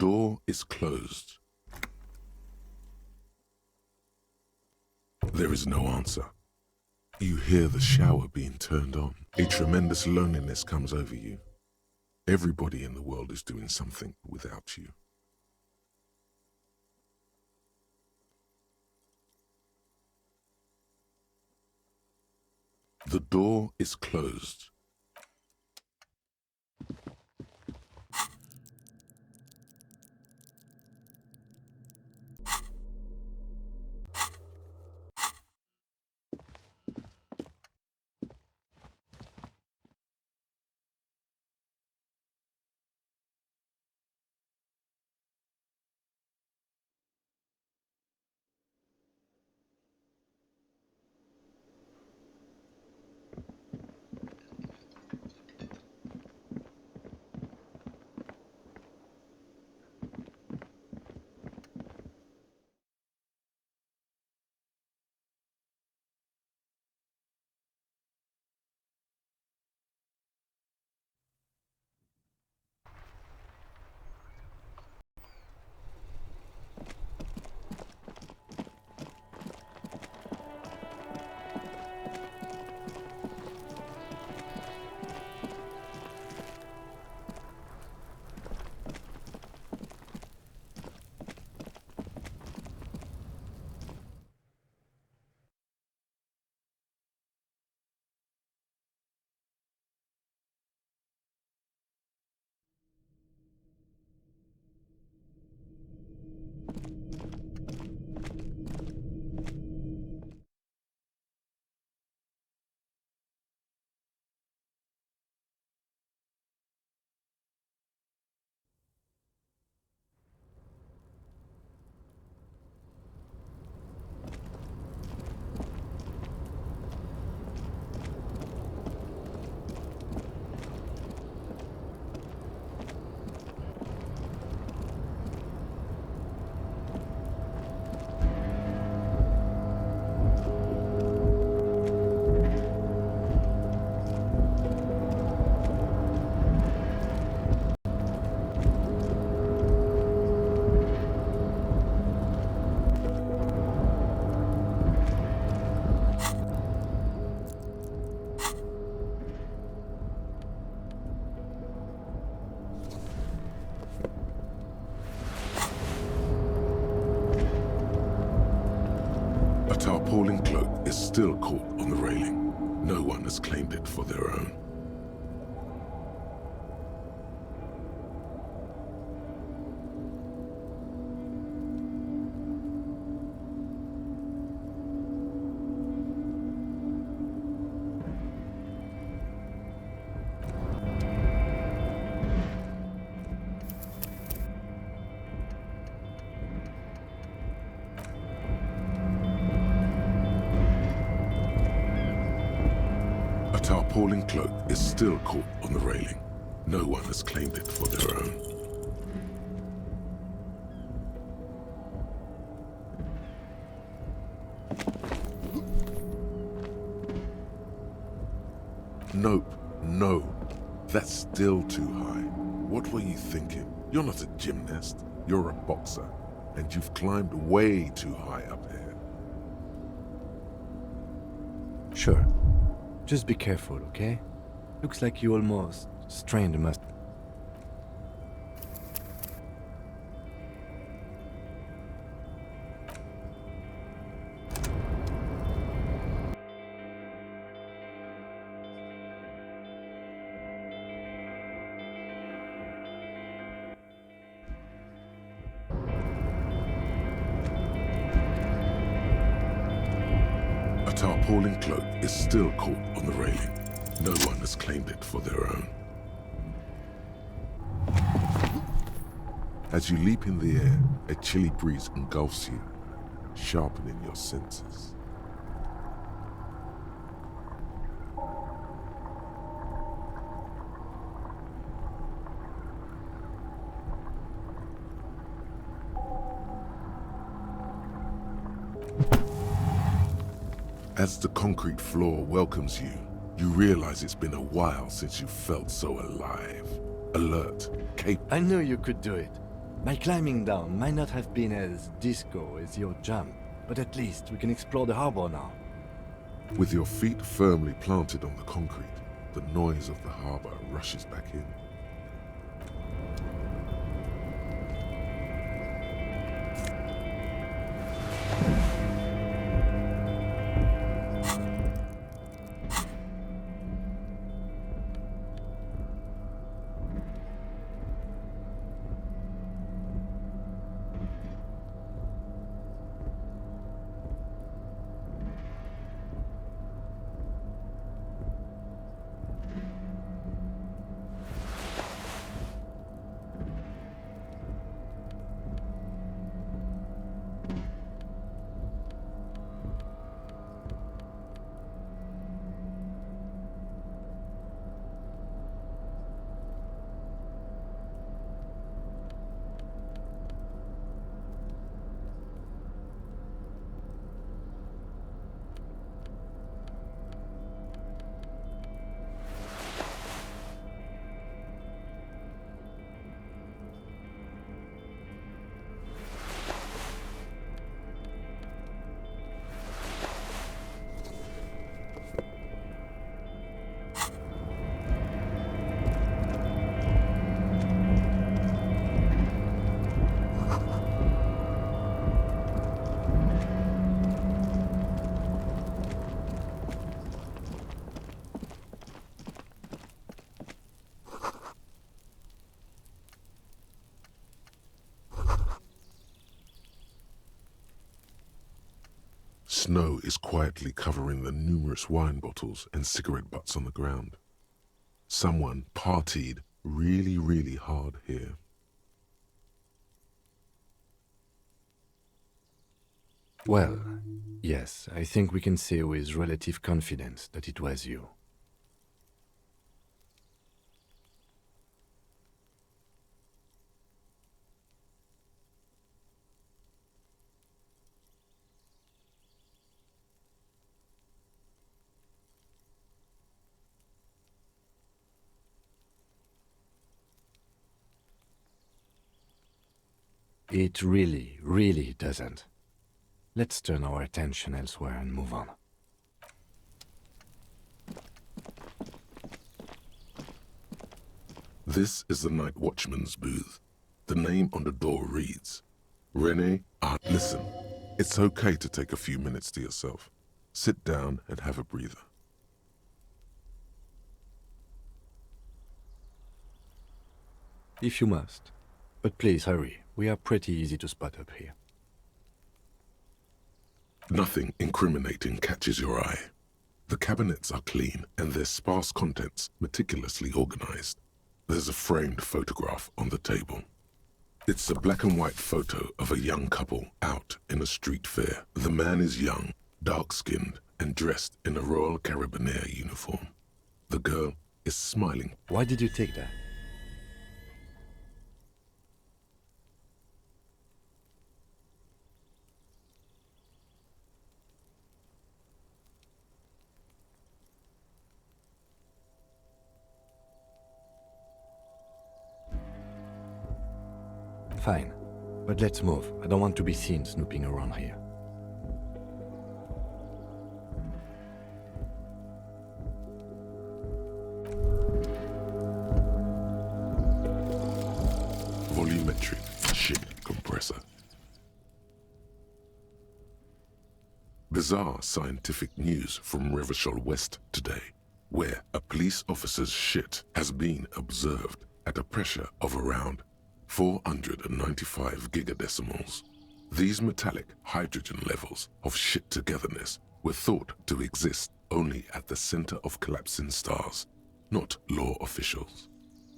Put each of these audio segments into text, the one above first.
door is closed. There is no answer. You hear the shower being turned on. A tremendous loneliness comes over you. Everybody in the world is doing something without you. The door is closed. A tarpaulin cloak is still caught on the railing. No one has claimed it for their own. A tarpaulin cloak is still caught on the railing. No one has claimed it for their own. Nope, no. That's still too high. What were you thinking? You're not a gymnast. You're a boxer. And you've climbed way too high up here. Sure. Just be careful, okay? Looks like you almost strained a muscle. A tarpaulin cloak is still caught on the railing. No one has claimed it for their own. As you leap in the air, a chilly breeze engulfs you, sharpening your senses. As the concrete floor welcomes you, you realize it's been a while since you felt so alive, alert, capable. I knew you could do it. My climbing down might not have been as disco as your jump, but at least we can explore the harbor now. With your feet firmly planted on the concrete, the noise of the harbor rushes back in. Snow is quietly covering the numerous wine bottles and cigarette butts on the ground. Someone partied really hard here. Well, yes, I think we can say with relative confidence that it was you. It really doesn't. Let's turn our attention elsewhere and move on. This is the night watchman's booth. The name on the door reads, Rene Art. Listen, it's okay to take a few minutes to yourself. Sit down and have a breather. If you must. But please hurry, we are pretty easy to spot up here. Nothing incriminating catches your eye. The cabinets are clean and their sparse contents meticulously organized. There's a framed photograph on the table. It's a black and white photo of a young couple out in a street fair. The man is young, dark-skinned, and dressed in a Royal Carabinieri uniform. The girl is smiling. Why did you take that? Fine, but let's move. I don't want to be seen snooping around here. Volumetric ship compressor. Bizarre scientific news from Revachol West today, where a police officer's shit has been observed at a pressure of around 495 gigadecimals. These metallic hydrogen levels of shit togetherness were thought to exist only at the center of collapsing stars, not law officials.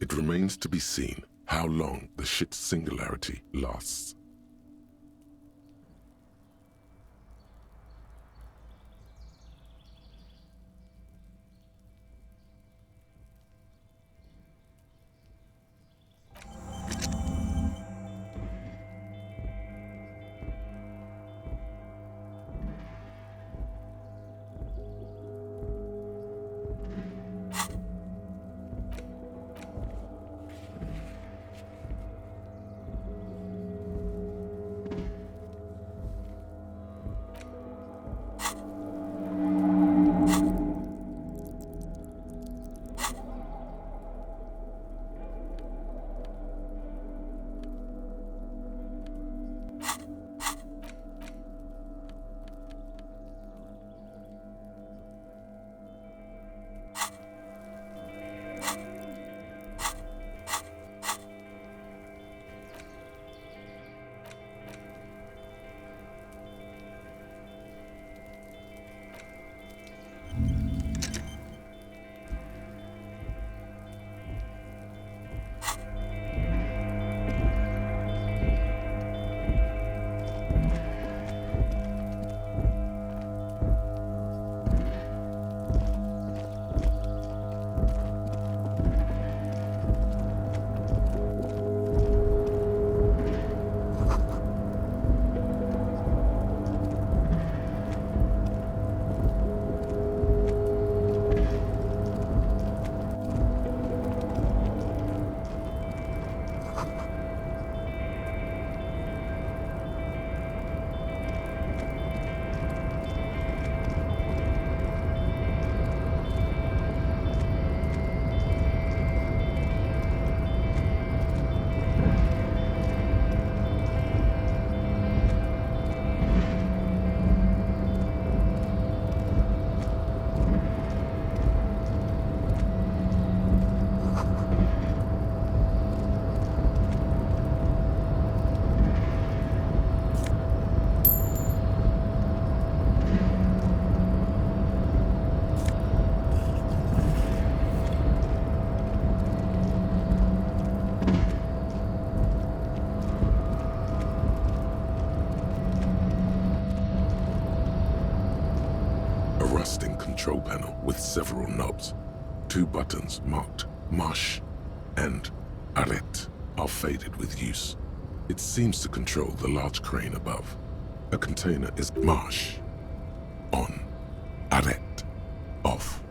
It remains to be seen how long the shit singularity lasts. rusting control panel with several knobs. 2 buttons marked Marche and Arrête are faded with use. It seems to control the large crane above. A container is Marche, on, Arrête, off.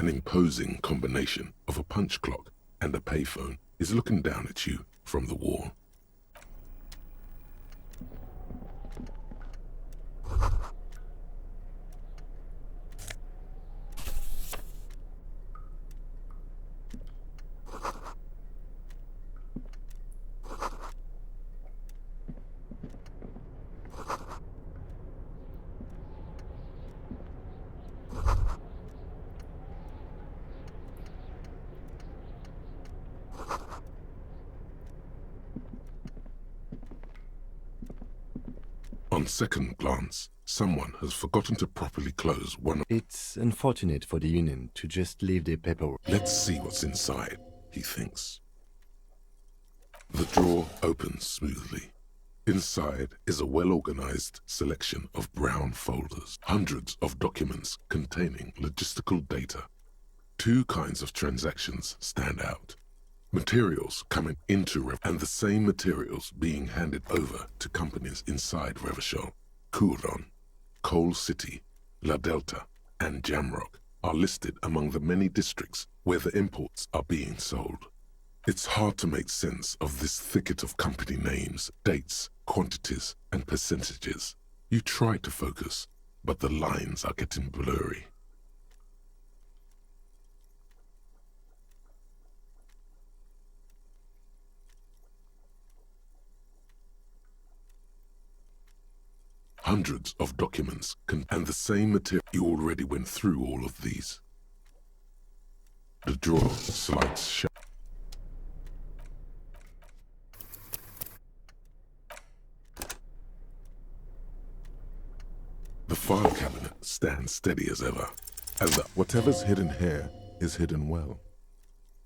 An imposing combination of a punch clock and a payphone is looking down at you from the wall. On second glance, someone has forgotten to properly close one of... It's unfortunate for the Union to just leave their paperwork. Let's see what's inside, he thinks. The drawer opens smoothly. Inside is a well-organized selection of brown folders, hundreds of documents containing logistical data. 2 kinds of transactions stand out. Materials coming into and the same materials being handed over to companies inside Revachol. Couron, Coal City, La Delta, and Jamrock are listed among the many districts where the imports are being sold. It's hard to make sense of this thicket of company names, dates, quantities, and percentages. You try to focus, but the lines are getting blurry. Hundreds of documents and the same material. You already went through all of these. The drawer slides shut. The file cabinet stands steady as ever, and whatever's hidden here is hidden well.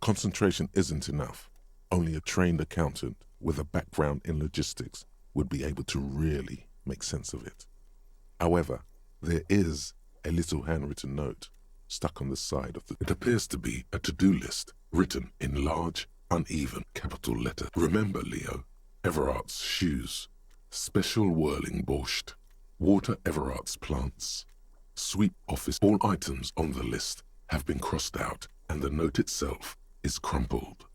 Concentration isn't enough. Only a trained accountant with a background in logistics would be able to really make sense of it. However, there is a little handwritten note stuck on the side of the... It appears to be a to-do list written in large, uneven capital letters. Remember, Leo, Everard's shoes, special whirling borscht, water Everard's plants, sweep office. All items on the list have been crossed out and the note itself is crumpled.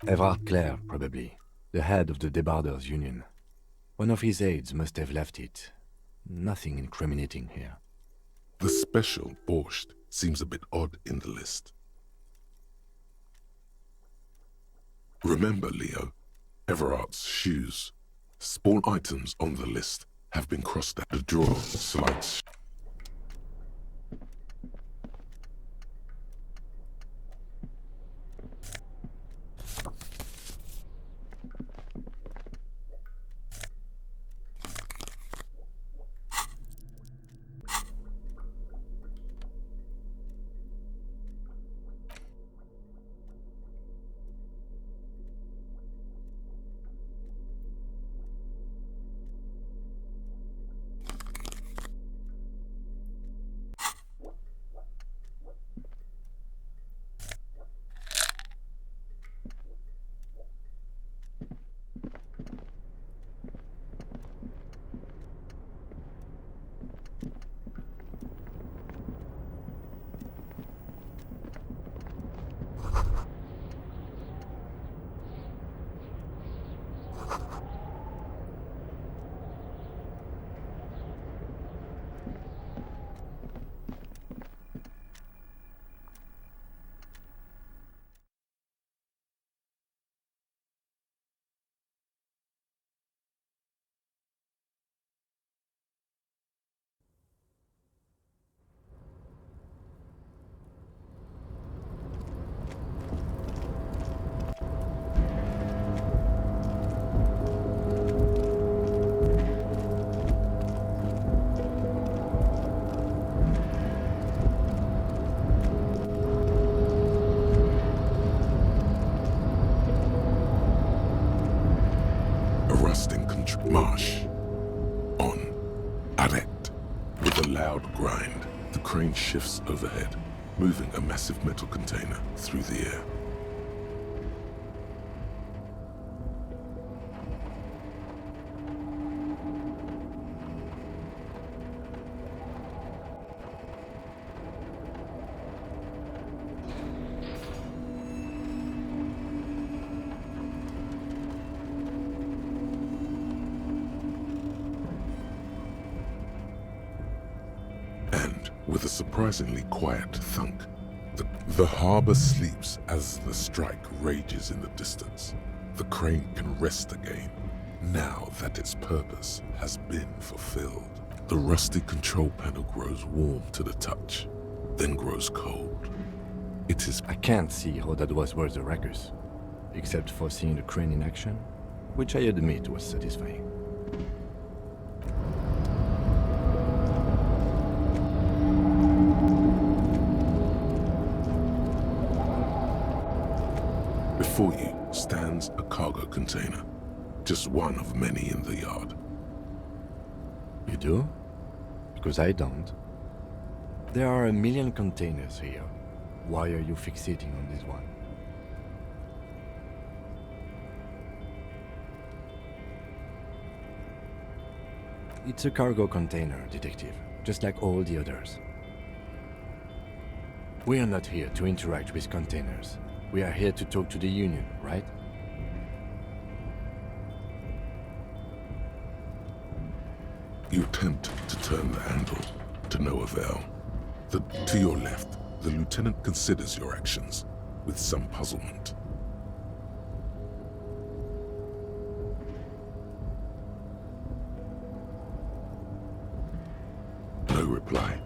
Everard Clare, probably. The head of the Debarders Union. One of his aides must have left it. Nothing incriminating here. The special borscht seems a bit odd in the list. Remember, Leo, Everard's shoes. All items on the list have been crossed out. The drawer slides. loud grind, the crane shifts overhead, moving a massive metal container through the air. With a surprisingly quiet thunk, the harbor sleeps as the strike rages in the distance. The crane can rest again, now that its purpose has been fulfilled. The rusty control panel grows warm to the touch, then grows cold. It is... I can't see how that was worth the ruckus, except for seeing the crane in action, which I admit was satisfying. Before you stands a cargo container, just one of many in the yard. You do? Because I don't. There are a million containers here. Why are you fixating on this one? It's a cargo container, Detective, just like all the others. We are not here to interact with containers. We are here to talk to the Union, right? You attempt to turn the handle, to no avail. To your left, the lieutenant considers your actions with some puzzlement. No reply.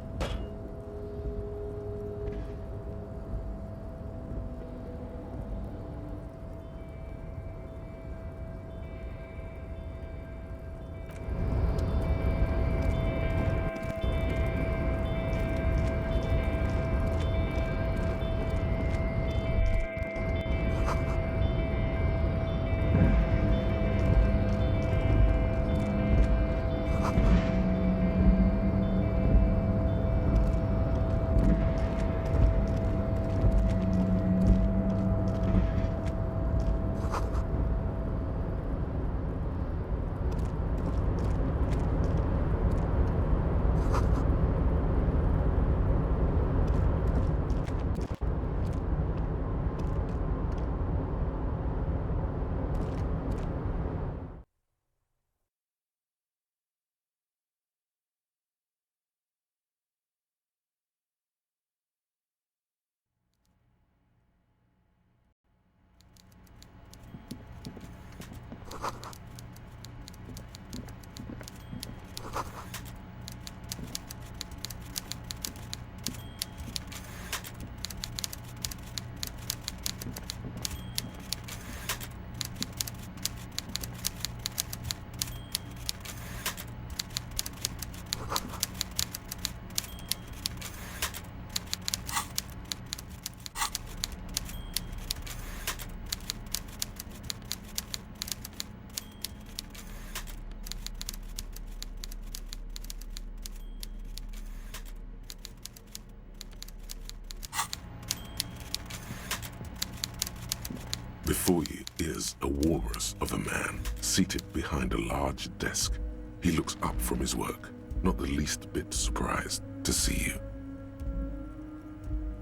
Before you is a walrus of a man, seated behind a large desk. He looks up from his work, not the least bit surprised to see you.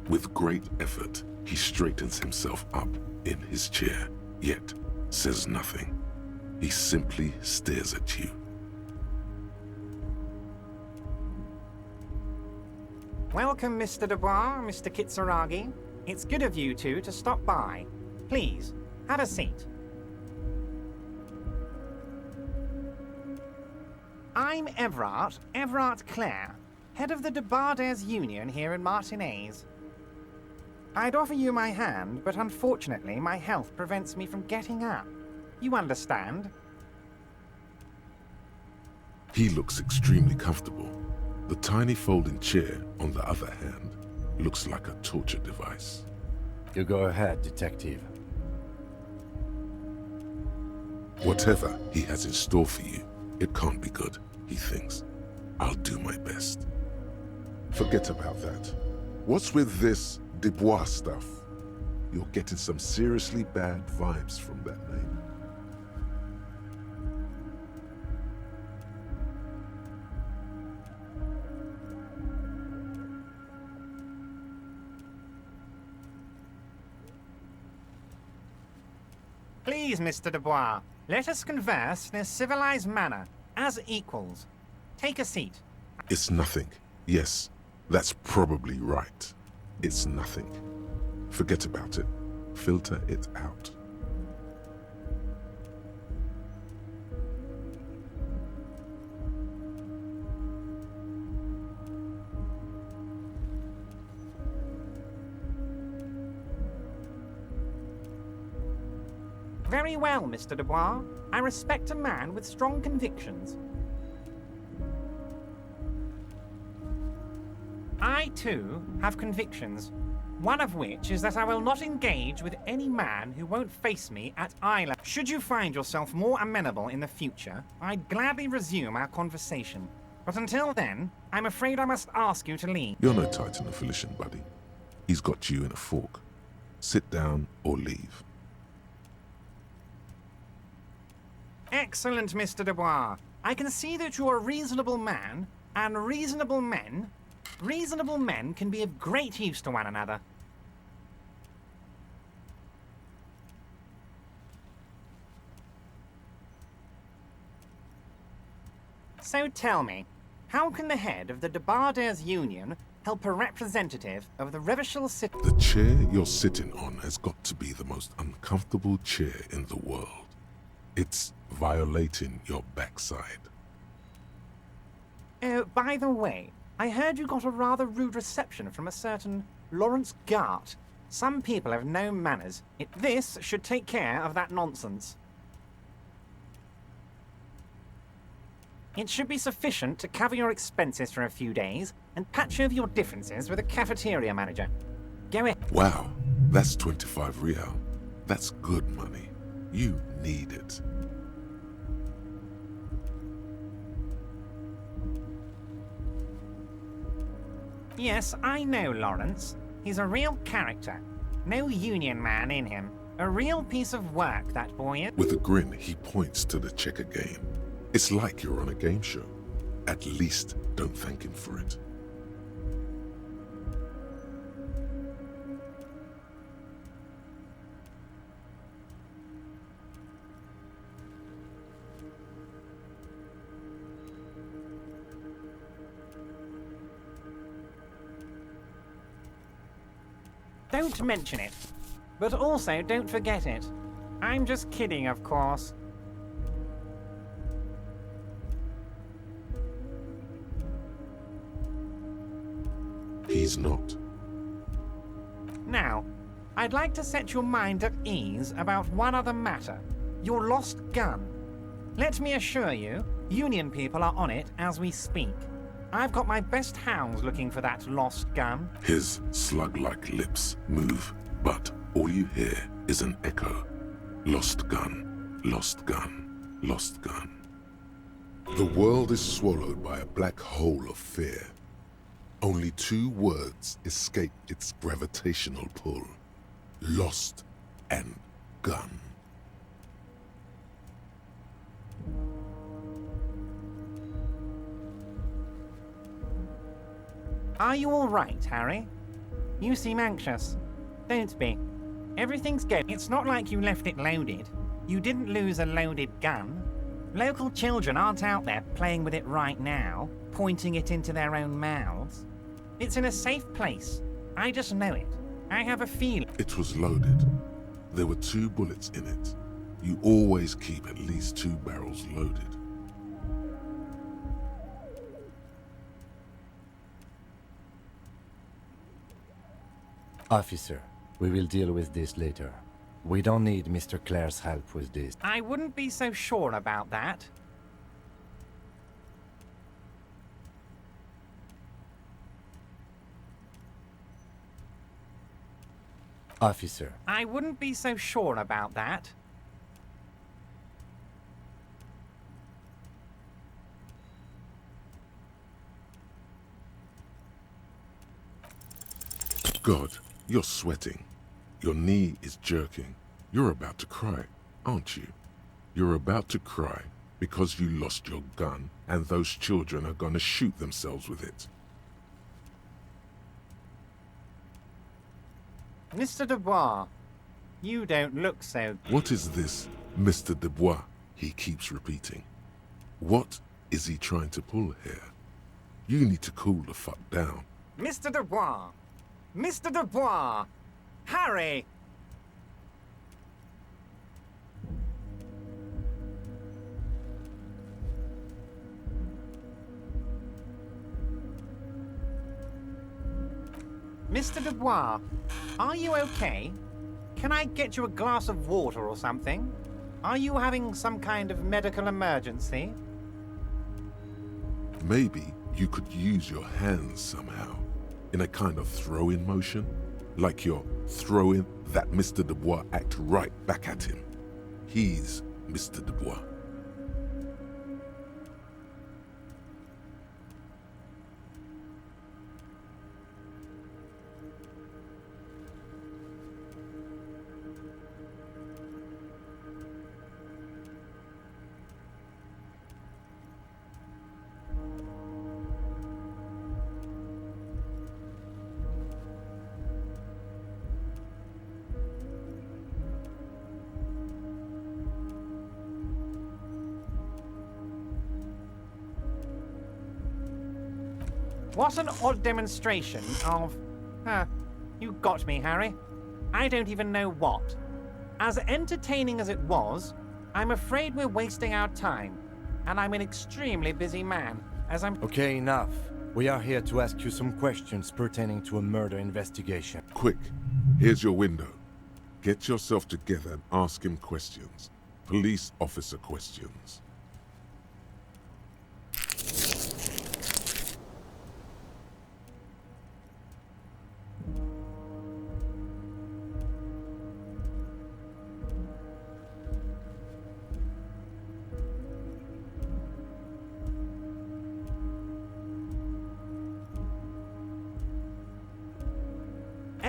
With great effort, he straightens himself up in his chair, yet says nothing. He simply stares at you. Welcome, Mr. Dubois, Mr. Kitsuragi. It's good of you two to stop by. Please, have a seat. I'm Everard Clare, head of the Debarders Union here in Martinez. I'd offer you my hand, but unfortunately my health prevents me from getting up. You understand? He looks extremely comfortable. The tiny folding chair, on the other hand, looks like a torture device. You go ahead, Detective. Whatever he has in store for you, it can't be good, he thinks. I'll do my best. Forget about that. What's with this Dubois stuff? You're getting some seriously bad vibes from that name. Please, Mr. Dubois, let us converse in a civilized manner, as equals. Take a seat. It's nothing. Yes, that's probably right. It's nothing. Forget about it. Filter it out. Very well, Mr. Dubois. I respect a man with strong convictions. I, too, have convictions. One of which is that I will not engage with any man who won't face me at eye level. Should you find yourself more amenable in the future, I'd gladly resume our conversation. But until then, I'm afraid I must ask you to leave. You're no Titan of Elysium, buddy. He's got you in a fork. Sit down or leave. Excellent, Mr. Dubois. I can see that you're a reasonable man, and reasonable men can be of great use to one another. So tell me, how can the head of the Debarders Union help a representative of the Revachol City? The chair you're sitting on has got to be the most uncomfortable chair in the world. It's violating your backside. Oh, by the way, I heard you got a rather rude reception from a certain Lawrence Gart. Some people have no manners. This should take care of that nonsense. It should be sufficient to cover your expenses for a few days and patch over your differences with a cafeteria manager. Go ahead. Wow, that's 25 real. That's good money. You need it. Yes, I know Lawrence. He's a real character. No union man in him. A real piece of work, that boy is. With a grin, he points to the checker game. It's like you're on a game show. At least don't thank him for it. Don't mention it. But also don't forget it. I'm just kidding, of course. He's not. Now, I'd like to set your mind at ease about one other matter. Your lost gun. Let me assure you, Union people are on it as we speak. I've got my best hounds looking for that lost gun. His slug-like lips move, but all you hear is an echo. Lost gun, lost gun, lost gun. The world is swallowed by a black hole of fear. Only two words escape its gravitational pull. Lost and gun. Are you all right, Harry? You seem anxious. Don't be. Everything's good. It's not like you left it loaded. You didn't lose a loaded gun. Local children aren't out there playing with it right now, pointing it into their own mouths. It's in a safe place. I just know it. I have a feeling. It was loaded. There were 2 bullets in it. You always keep at least 2 barrels loaded. Officer, we will deal with this later. We don't need Mr. Clare's help with this. I wouldn't be so sure about that. Officer, I wouldn't be so sure about that. God, you're sweating. Your knee is jerking. You're about to cry, aren't you? You're about to cry because you lost your gun and those children are gonna shoot themselves with it. Mr. Dubois, you don't look so... What is this, Mr. Dubois? He keeps repeating. What is he trying to pull here? You need to cool the fuck down. Mr. Dubois! Mr. Dubois! Harry! Mr. Dubois, are you okay? Can I get you a glass of water or something? Are you having some kind of medical emergency? Maybe you could use your hands somehow, in a kind of throw-in motion, like you're throwing that Mr. Dubois act right back at him. He's Mr. Dubois. What an odd demonstration of... you got me, Harry. I don't even know what. As entertaining as it was, I'm afraid we're wasting our time. And I'm an extremely busy man, as I'm... Okay, enough. We are here to ask you some questions pertaining to a murder investigation. Quick, here's your window. Get yourself together and ask him questions. Police officer questions.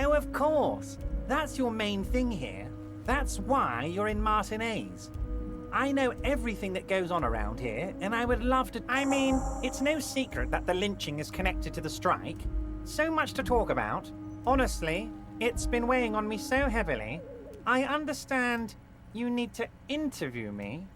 Oh, of course. That's your main thing here. That's why you're in Martinez. I know everything that goes on around here, and I would love to... I mean, it's no secret that the lynching is connected to the strike. So much to talk about. Honestly, it's been weighing on me so heavily. I understand you need to interview me.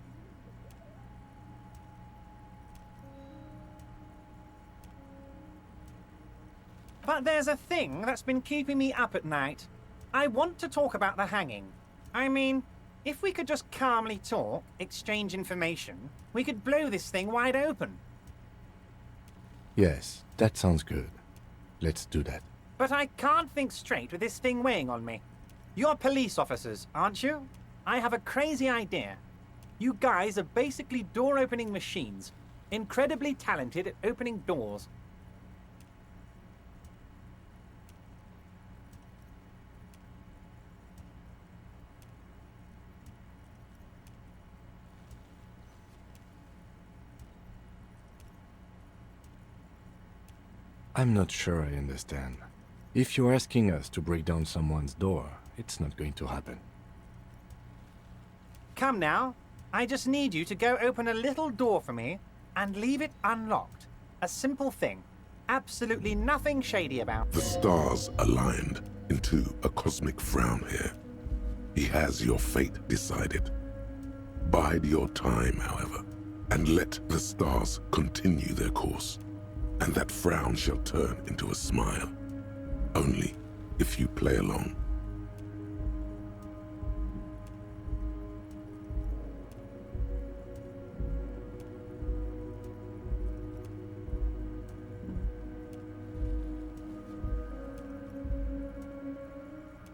But there's a thing that's been keeping me up at night. I want to talk about the hanging. I mean, if we could just calmly talk, exchange information, we could blow this thing wide open. Yes, that sounds good. Let's do that. But I can't think straight with this thing weighing on me. You're police officers, aren't you? I have a crazy idea. You guys are basically door-opening machines, incredibly talented at opening doors. I'm not sure I understand. If you're asking us to break down someone's door, it's not going to happen. Come now. I just need you to go open a little door for me and leave it unlocked. A simple thing. Absolutely nothing shady about. The stars aligned into a cosmic frown here. He has your fate decided. Bide your time, however, and let the stars continue their course. And that frown shall turn into a smile. Only if you play along.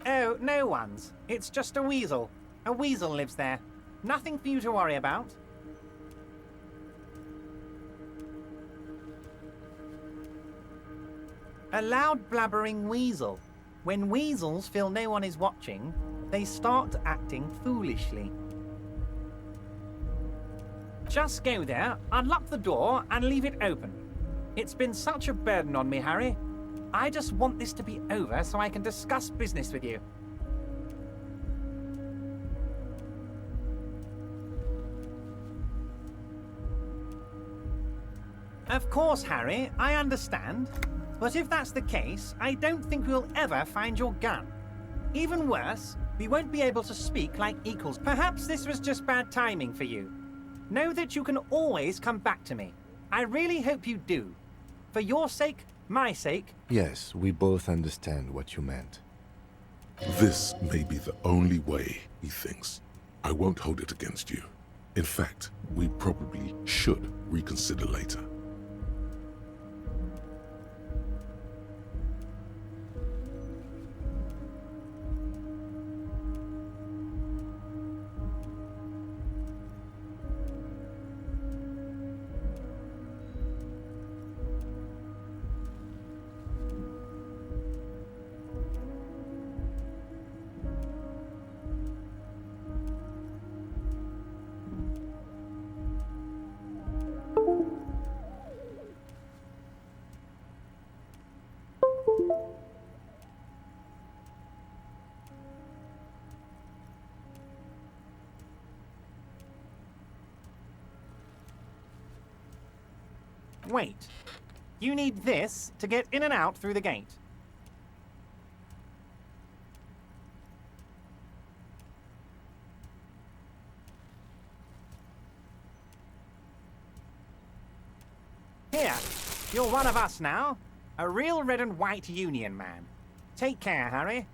Oh, no one's. It's just a weasel. A weasel lives there. Nothing for you to worry about. A loud blabbering weasel. When weasels feel no one is watching, they start acting foolishly. Just go there, unlock the door, and leave it open. It's been such a burden on me, Harry. I just want this to be over so I can discuss business with you. Of course, Harry, I understand. But if that's the case, I don't think we'll ever find your gun. Even worse, we won't be able to speak like equals. Perhaps this was just bad timing for you. Know that you can always come back to me. I really hope you do. For your sake, my sake. Yes, we both understand what you meant. This may be the only way, he thinks. I won't hold it against you. In fact, we probably should reconsider later. Wait. You need this to get in and out through the gate. Here, you're one of us now. A real red and white Union man. Take care, Harry.